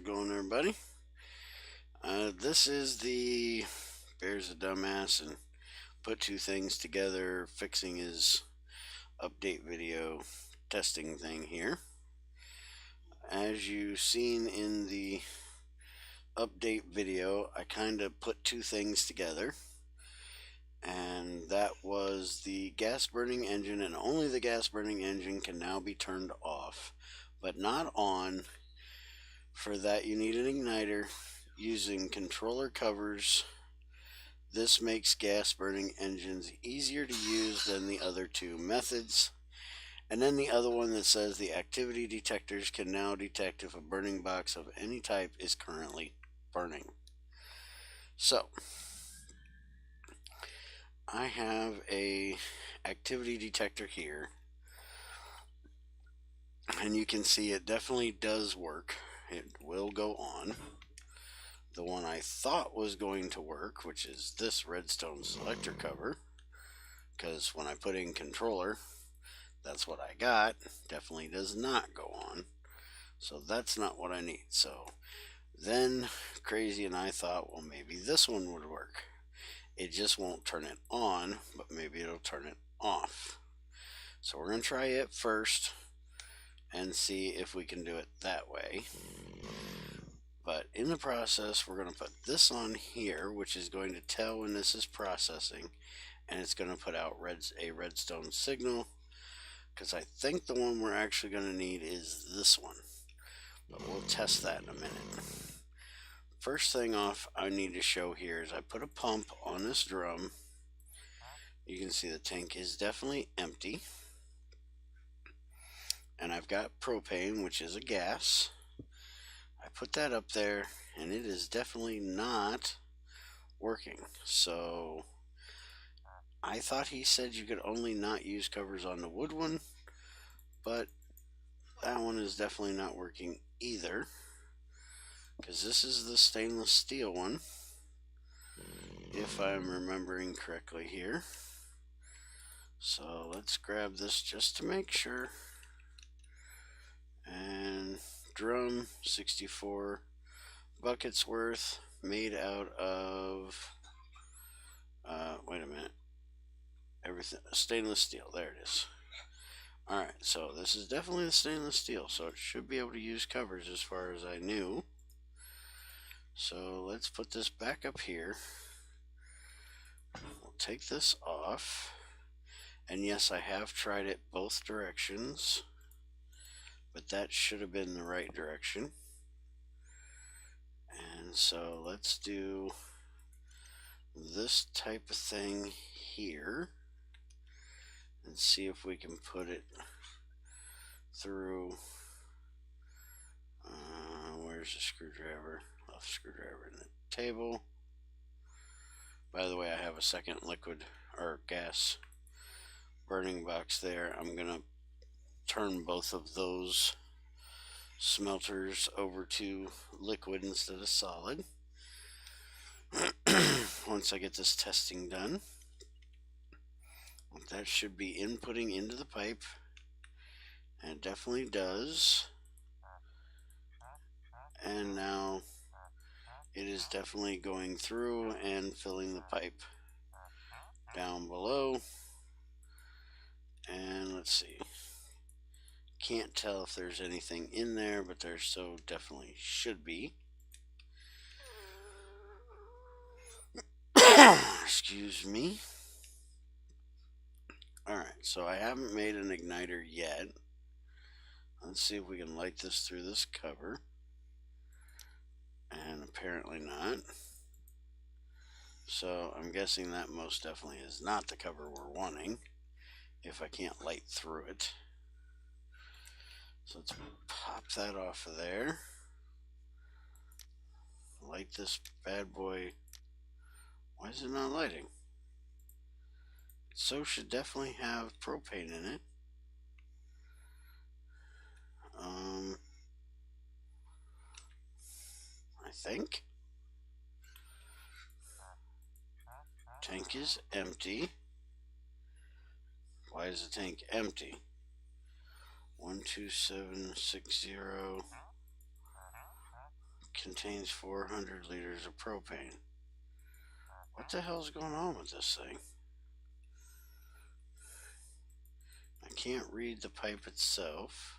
it going, everybody? This is the Bear's a dumbass and put two things together, fixing his update video testing thing here. As you've seen in the update video, I kind of put two things together, and that was the gas burning engine, and only the gas burning engine can now be turned off, but not on. For that, you need an igniter using controller covers. This makes gas burning engines easier to use than the other two methods. And then the other one that says the activity detectors can now detect if a burning box of any type is currently burning. So I have a activity detector here, and you can see it definitely does work. It will go on. The one I thought was going to work, which is this redstone selector cover, because when I put in controller, that's what I got, definitely does not go on. So that's not what I need. So then Crazy and I thought, well, maybe this one would work. It just won't turn it on, but maybe it'll turn it off. So we're going to try it first and see if we can do it that way. But in the process, we're going to put this on here, which is going to tell when this is processing, and it's going to put out a redstone signal, because I think the one we're actually going to need is this one. But we'll test that in a minute. First thing off I need to show here is I put a pump on this drum. You can see the tank is definitely empty. And I've got propane, which is a gas. I put that up there, and it is definitely not working. So I thought he said you could only not use covers on the wood one, but that one is definitely not working either, because this is the stainless steel one, if I'm remembering correctly here. So let's grab this just to make sure. And drum, 64 buckets worth, made out of wait a minute, everything stainless steel. There it is. Alright, so this is definitely the stainless steel, so it should be able to use covers as far as I knew. So let's put this back up here. We'll take this off, and yes, I have tried it both directions, but that should have been the right direction. And so let's do this type of thing here and see if we can put it through. Where's the screwdriver? Left screwdriver in the table. By the way, I have a second liquid or gas burning box there. I'm gonna turn both of those smelters over to liquid instead of solid once I get this testing done. That should be inputting into the pipe, and it definitely does. And now it is definitely going through and filling the pipe down below. And let's see, can't tell if there's anything in there, but there so definitely should be. Excuse me. Alright, so I haven't made an igniter yet. Let's see if we can light this through this cover. And apparently not. So I'm guessing that most definitely is not the cover we're wanting, if I can't light through it. So let's pop that off of there. Light this bad boy. Why is it not lighting? So should definitely have propane in it. I think. Tank is empty. Why is the tank empty? 12760. contains 400 liters of propane. What the hell's going on with this thing? I can't read the pipe itself.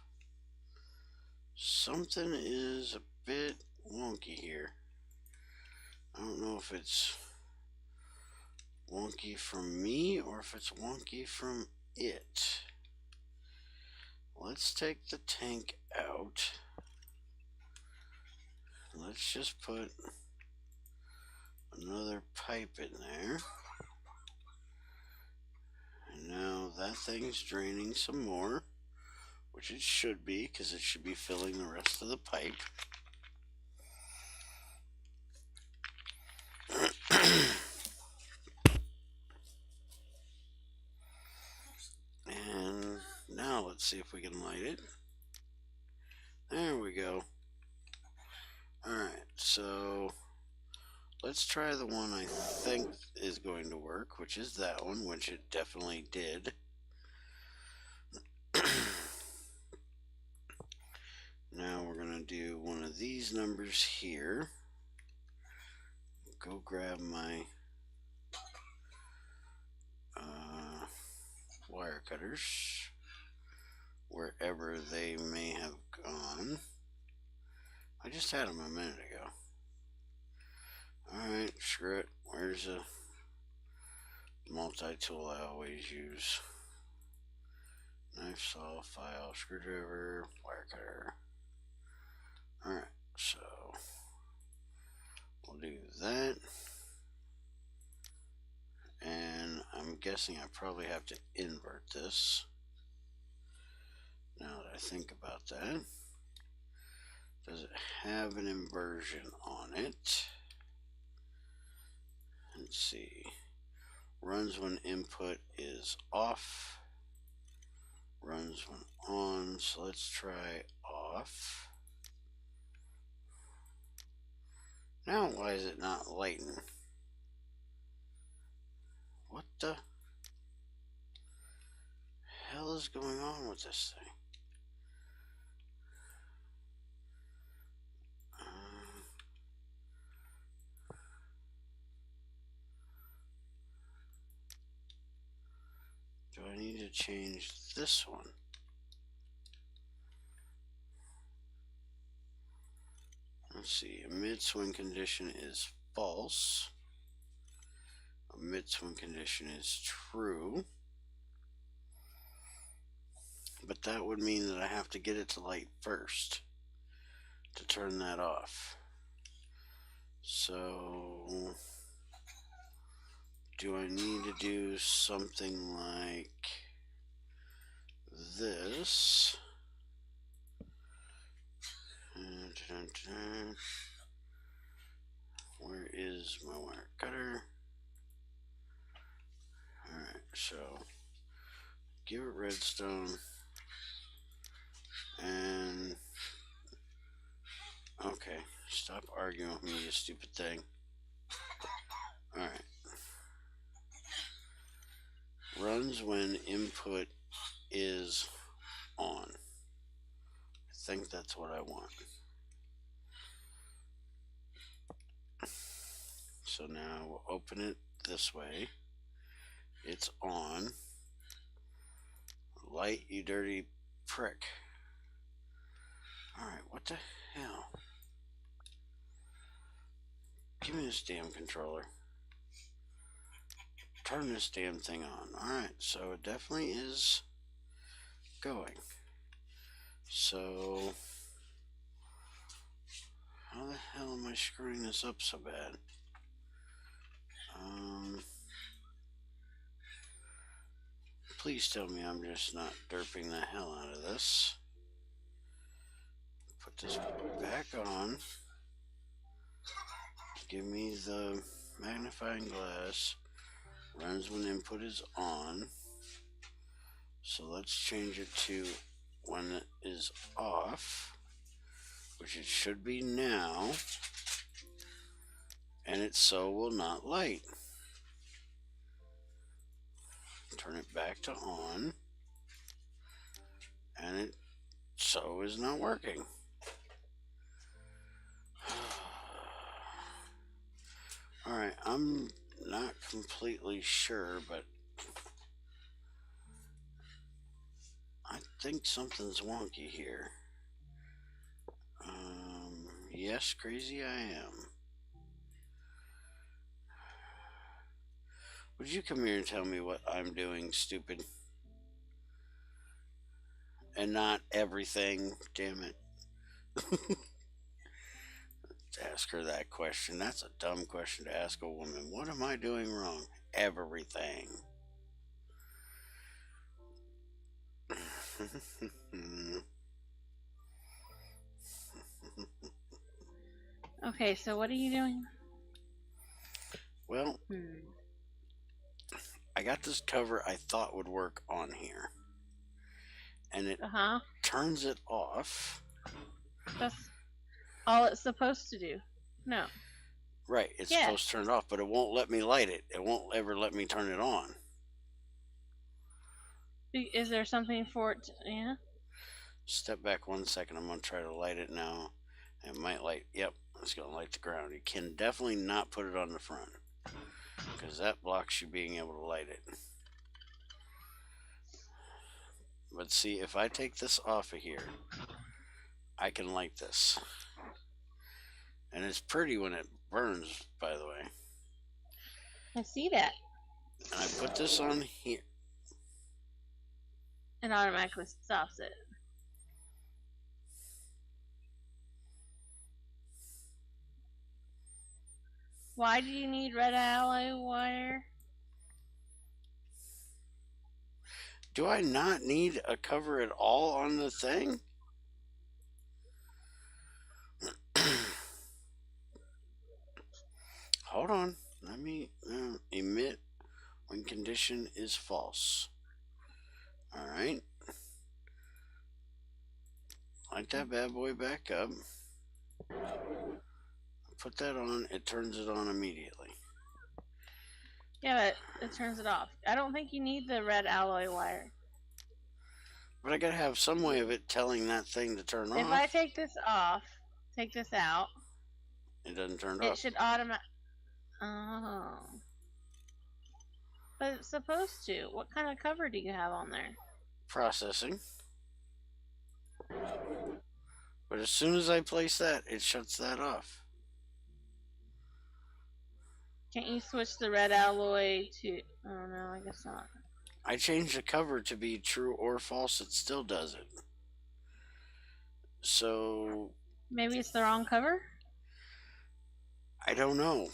Something is a bit wonky here. I don't know if it's wonky from me or if it's wonky from it. Let's take the tank out. Let's just put another pipe in there. And now that thing's draining some more, which it should be, because it should be filling the rest of the pipe. And now let's see if we can light it. There we go. Alright, so let's try the one I think is going to work, which is that one, which it definitely did. Now we're going to do one of these numbers here. Go grab my wire cutters, wherever they may have gone. I just had them a minute ago. Alright, screw it. Where's a multi-tool I always use? Knife, saw, file, screwdriver, wire cutter. Alright, so we'll do that. And I'm guessing I probably have to invert this. Now that I think about that. Does it have an inversion on it? Let's see. Runs when input is off. Runs when on. So let's try off. Now why is it not lighting? What the hell is going on with this thing? Do I need to change this one? Let's see. Emits when condition is false. Emits when condition is true. But that would mean that I have to get it to light first to turn that off. So do I need to do something like this? Where is my wire cutter? Alright, so give it redstone and okay, stop arguing with me, you stupid thing. Alright. Runs when input is on. I think that's what I want. So now we'll open it this way. It's on. Light, you dirty prick. Alright, what the hell? Give me this damn controller. Turn this damn thing on. Alright, so it definitely is going. So how the hell am I screwing this up so bad? Please tell me I'm just not derping the hell out of this. Put this back on. Give me the magnifying glass. Runs when input is on. So let's change it to when it is off, which it should be now, and it so will not light. Turn it back to on, and it so is not working. Alright, I'm not completely sure, but I think something's wonky here. Yes, crazy I am. Would you come here and tell me what I'm doing, stupid? And not everything, damn it. To ask her that question. That's a dumb question to ask a woman. What am I doing wrong? Everything. Okay, so what are you doing? Well, I got this cover I thought would work on here. And it turns it off. That's all it's supposed to do. No. Right, it's supposed to turn it off, but it won't let me light it. It won't ever let me turn it on. Is there something for it to, yeah? Step back 1 second. I'm going to try to light it now. It might light. Yep, it's going to light the ground. You can definitely not put it on the front, because that blocks you being able to light it. But see, if I take this off of here, I can light this. And it's pretty when it burns, by the way. I see that. And I put this on here. It automatically stops it. Why do you need red alloy wire? Do I not need a cover at all on the thing? Hold on. Let me emit when condition is false. All right. Light that bad boy back up. Put that on. It turns it on immediately. Yeah, but it turns it off. I don't think you need the red alloy wire. But I gotta have some way of it telling that thing to turn off. If I take this off, take this out, it doesn't turn off. It should automatically. Oh. But it's supposed to. What kind of cover do you have on there? Processing. But as soon as I place that, it shuts that off. Can't you switch the red alloy to... Oh, no, I guess not. I changed the cover to be true or false. It still does it. So... Maybe it's the wrong cover? I don't know.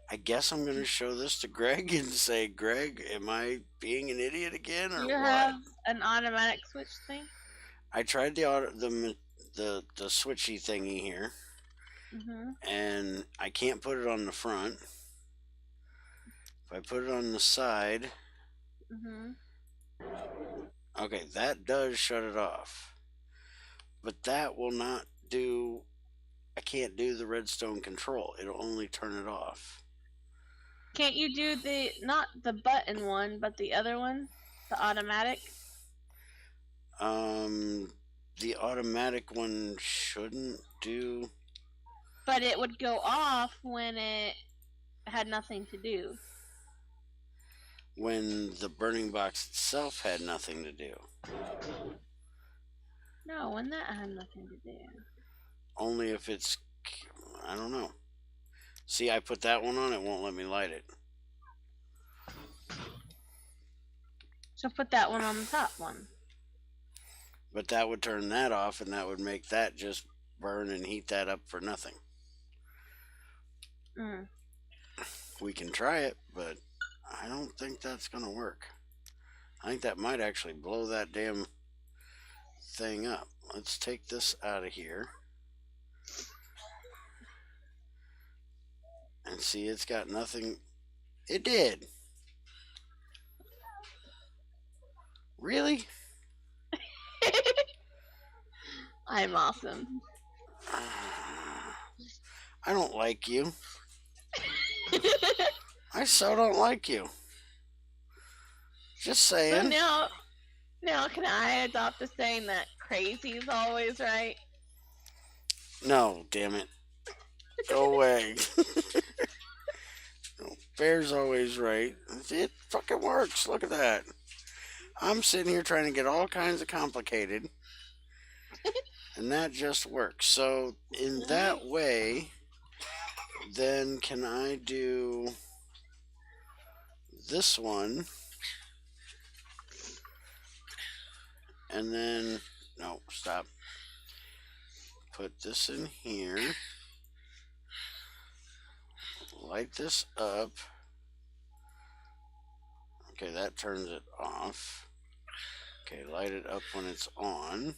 I guess I'm going to show this to Greg and say, Greg, am I being an idiot again, or what? You have an automatic switch thing? I tried the switchy thingy here, and I can't put it on the front. If I put it on the side, okay, that does shut it off. But that will not do... I can't do the redstone control. It'll only turn it off. Can't you do the... Not the button one, but the other one? The automatic? The automatic one shouldn't do... But it would go off when it had nothing to do. When the burning box itself had nothing to do. No, when that had nothing to do. Only if it's... I don't know. See, I put that one on, it won't let me light it. So put that one on the top one. But that would turn that off, and that would make that just burn and heat that up for nothing. We can try it, but I don't think that's going to work. I think that might actually blow that damn thing up. Let's take this out of here. And see, it's got nothing. It did. Really? I'm awesome. I don't like you. I so don't like you. Just saying. So now can I adopt the saying that crazy is always right? No, damn it. Go away. Bear's always right. It fucking works. Look at that. I'm sitting here trying to get all kinds of complicated, and that just works. So, in that way, then can I do this one? And then, no, stop. Put this in here. Light this up. Okay, that turns it off. Okay, light it up when it's on.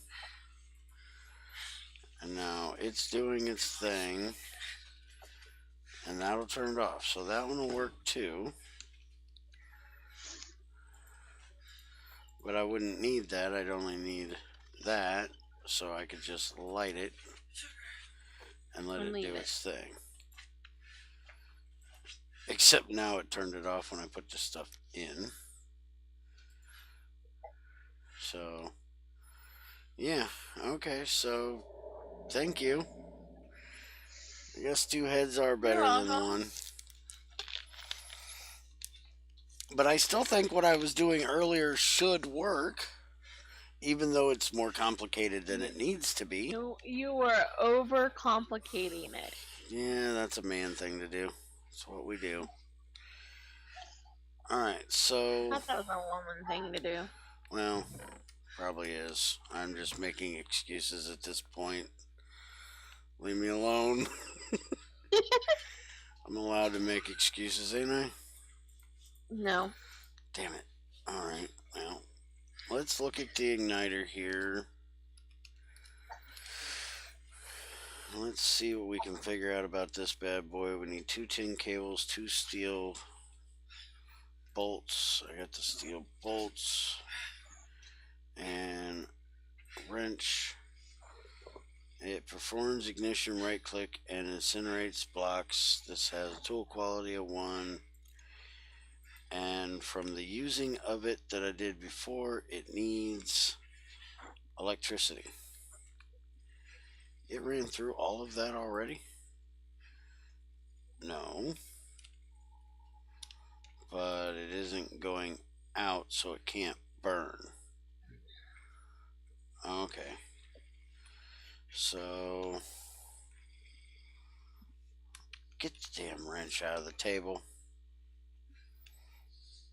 And now it's doing its thing. And that'll turn it off. So that one will work too. But I wouldn't need that. I'd only need that. So I could just light it and let it do its thing. Except now it turned it off when I put this stuff in. So, yeah. Okay, so thank you. I guess two heads are better than one. But I still think what I was doing earlier should work, even though it's more complicated than it needs to be. You were overcomplicating it. Yeah, that's a man thing to do. That's what we do. Alright, so... I thought that was a woman thing to do. Well, probably is. I'm just making excuses at this point. Leave me alone. I'm allowed to make excuses, ain't I? No. Damn it. Alright, well, let's look at the igniter here. Let's see what we can figure out about this bad boy. We need 2 tin cables, 2 steel bolts. I got the steel bolts and a wrench. It performs ignition, right click, and incinerates blocks. This has a tool quality of 1. And from the using of it that I did before, it needs electricity. It ran through all of that already? No. But it isn't going out, so it can't burn. Okay. So, get the damn wrench out of the table.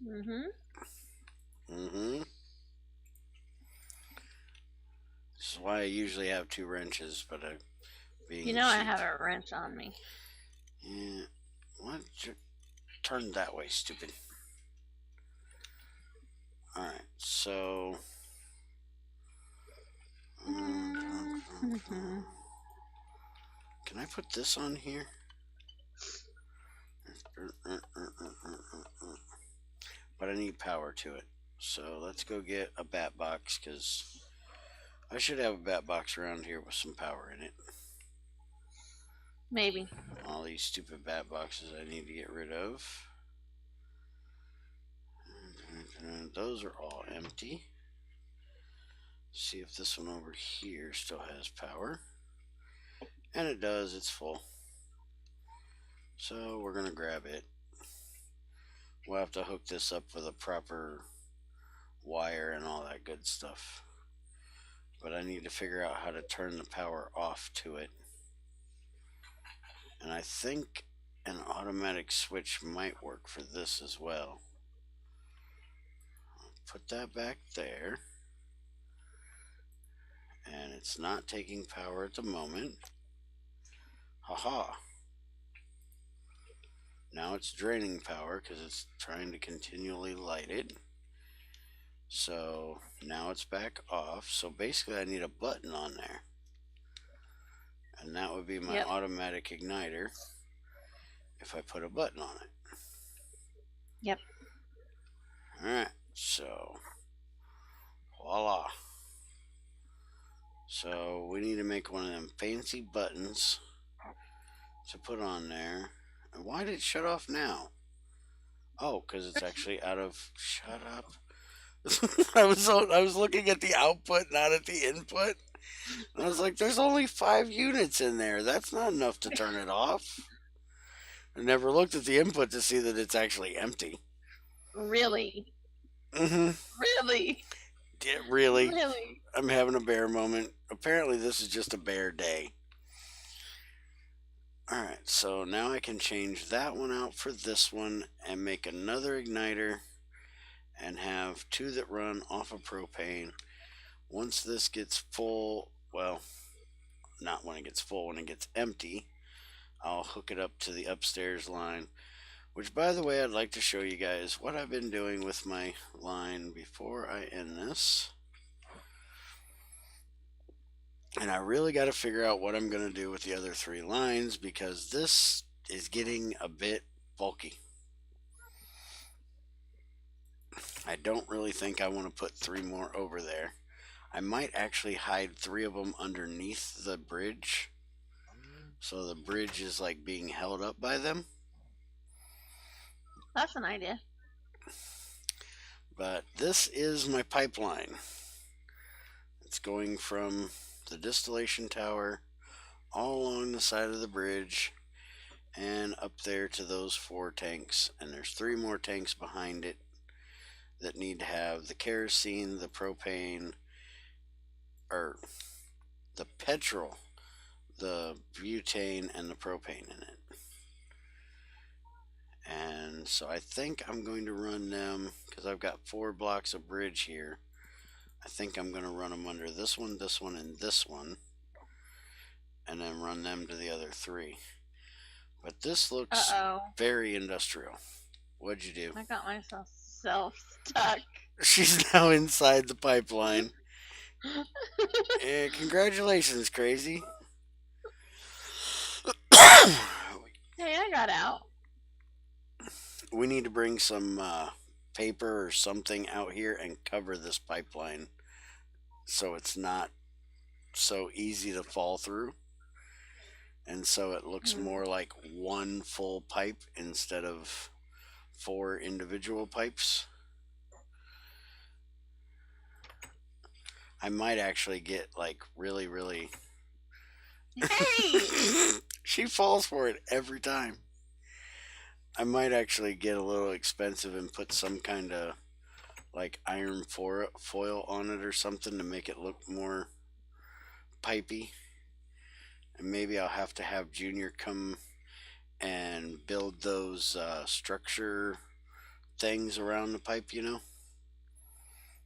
Mm-hmm. This is why I usually have 2 wrenches, but I being cheap. I have a wrench on me. Yeah. What? Turn that way, stupid. Alright, so... Can I put this on here? But I need power to it. So let's go get a bat box, because I should have a bat box around here with some power in it. Maybe. All these stupid bat boxes I need to get rid of. Those are all empty. See if this one over here still has power. And it does, it's full. So we're going to grab it. We'll have to hook this up with a proper wire and all that good stuff. But I need to figure out how to turn the power off to it. And I think an automatic switch might work for this as well. I'll put that back there. And it's not taking power at the moment. Haha. Now it's draining power because it's trying to continually light it. So now it's back off. So basically I need a button on there. And that would be my automatic igniter if I put a button on it. Yep. Alright, so voila. So we need to make one of them fancy buttons to put on there. And why did it shut off now? Oh, because it's actually out of... Shut up. I was looking at the output, not at the input. And I was like, there's only 5 units in there. That's not enough to turn it off. I never looked at the input to see that it's actually empty. Really? Mm-hmm. Really? Yeah, really? Really? I'm having a bear moment. Apparently, this is just a bear day. Alright, so now I can change that one out for this one and make another igniter and have 2 that run off of propane. Once this gets full, well, not when it gets full, when it gets empty, I'll hook it up to the upstairs line. Which, by the way, I'd like to show you guys what I've been doing with my line before I end this. And I really got to figure out what I'm going to do with the other 3 lines because this is getting a bit bulky. I don't really think I want to put 3 more over there. I might actually hide 3 of them underneath the bridge. So the bridge is like being held up by them. That's an idea. But this is my pipeline. It's going from the distillation tower all along the side of the bridge and up there to those 4 tanks. And there's 3 more tanks behind it that need to have the kerosene, the propane, or the petrol, the butane, and the propane in it. And so I think I'm going to run them, because I've got 4 blocks of bridge here. I think I'm going to run them under this one, and this one, and then run them to the other 3. But this looks very industrial. What'd you do? I got myself stuck. She's now inside the pipeline. Congratulations, Crazy. Hey, I got out. We need to bring some paper or something out here and cover this pipeline so it's not so easy to fall through. And so it looks more like one full pipe instead of 4 individual pipes. I might actually get like really... Hey! She falls for it every time. I might actually get a little expensive and put some kind of like iron foil on it or something to make it look more pipey. And maybe I'll have to have Junior come and build those structure things around the pipe, you know?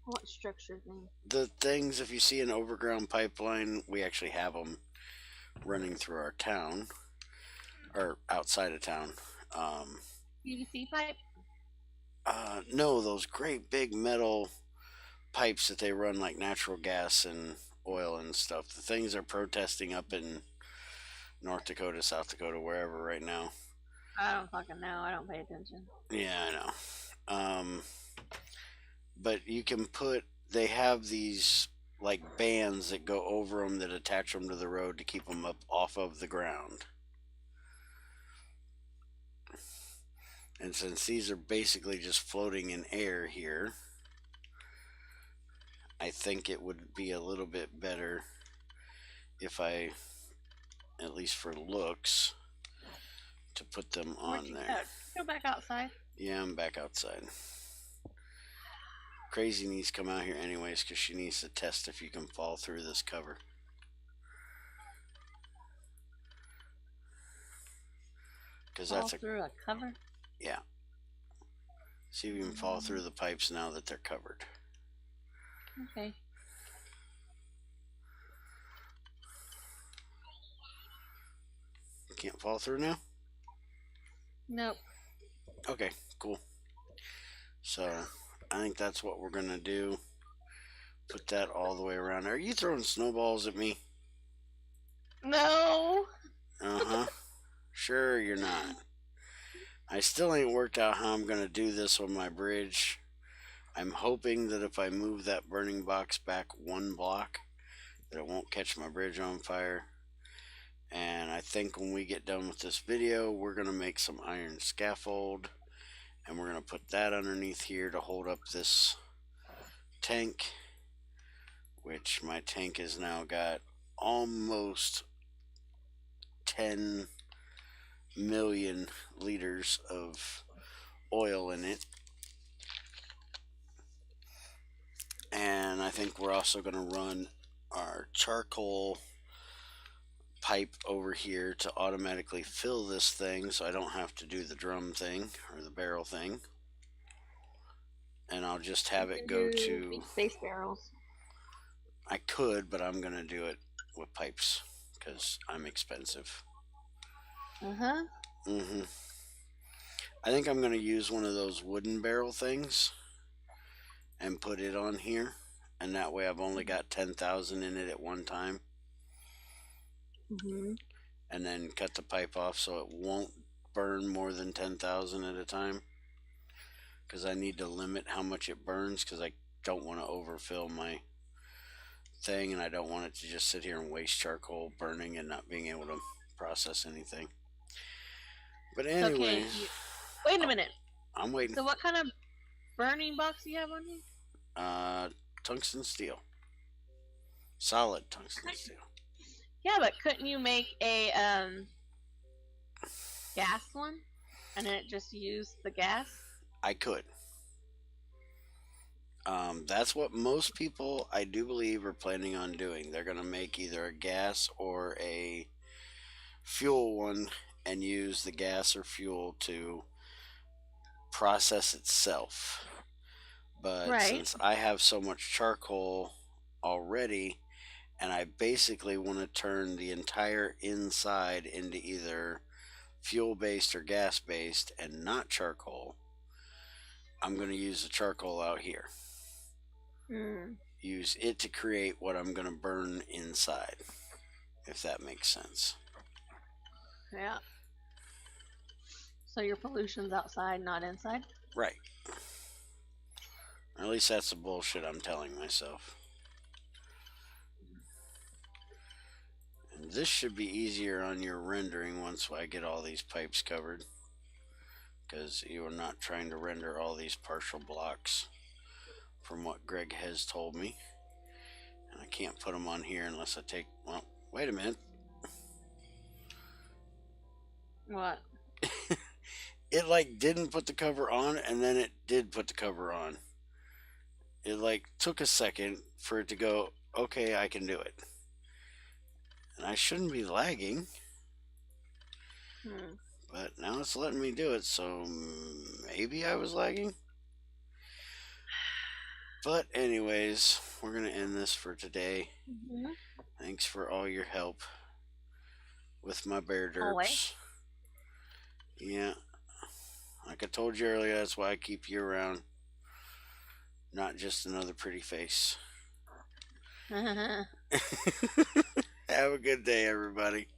What structure thing? The things, if you see an overground pipeline, we actually have them running through our town, or outside of town. PVC pipe? No, those great big metal pipes that they run like natural gas and oil and stuff. The things are protesting up in North Dakota, South Dakota, wherever right now. I don't fucking know. I don't pay attention. Yeah, I know. But you can they have these like bands that go over them that attach them to the road to keep them up off of the ground. And since these are basically just floating in air here, I think it would be a little bit better if I, at least for looks, to put them on there. Go back outside. Yeah, I'm back outside. Crazy needs to come out here anyways because she needs to test if you can fall through this cover. Because that's through a cover? Yeah. See if you can fall through the pipes now that they're covered. Okay. Can't fall through now? Nope. Okay, cool. So, I think that's what we're going to do. Put that all the way around. Are you throwing snowballs at me? No. Uh-huh. Sure you're not. I still ain't worked out how I'm going to do this on my bridge. I'm hoping that if I move that burning box back 1 block, that it won't catch my bridge on fire. And I think when we get done with this video, we're going to make some iron scaffold. And we're going to put that underneath here to hold up this tank. which my tank has now got almost 10 million liters of oil in it. And I think we're also going to run our charcoal pipe over here to automatically fill this thing so I don't have to do the drum thing or the barrel thing. And I'll just have it go to big space barrels. I could, but I'm going to do it with pipes because I'm expensive. Uh-huh. I think I'm going to use one of those wooden barrel things and put it on here, and that way I've only got 10,000 in it at one time. And then cut the pipe off so it won't burn more than 10,000 at a time, because I need to limit how much it burns, because I don't want to overfill my thing, and I don't want it to just sit here and waste charcoal burning and not being able to process anything. But anyway, wait a minute. I'm waiting. So what kind of burning box do you have on here? Tungsten steel. Solid tungsten steel. Yeah, but couldn't you make a gas one, and then it just use the gas? I could. That's what most people, I do believe, are planning on doing. They're going to make either a gas or a fuel one and use the gas or fuel to process itself. But since I have so much charcoal already, and I basically want to turn the entire inside into either fuel-based or gas-based and not charcoal, I'm going to use the charcoal out here. Use it to create what I'm going to burn inside, if that makes sense. Yeah. So your pollution's outside, not inside? Right. Or at least that's the bullshit I'm telling myself. And this should be easier on your rendering once I get all these pipes covered, because you are not trying to render all these partial blocks from what Greg has told me. And I can't put them on here unless I take, well, wait a minute. What? It like didn't put the cover on, and then it did put the cover on. It like took a second for it to go, okay, I can do it. And I shouldn't be lagging. But now it's letting me do it, so maybe I was lagging. But anyways, we're going to end this for today. Thanks for all your help with my bear derps. Always. Yeah. Like I told you earlier, that's why I keep you around. Not just another pretty face. Have a good day, everybody.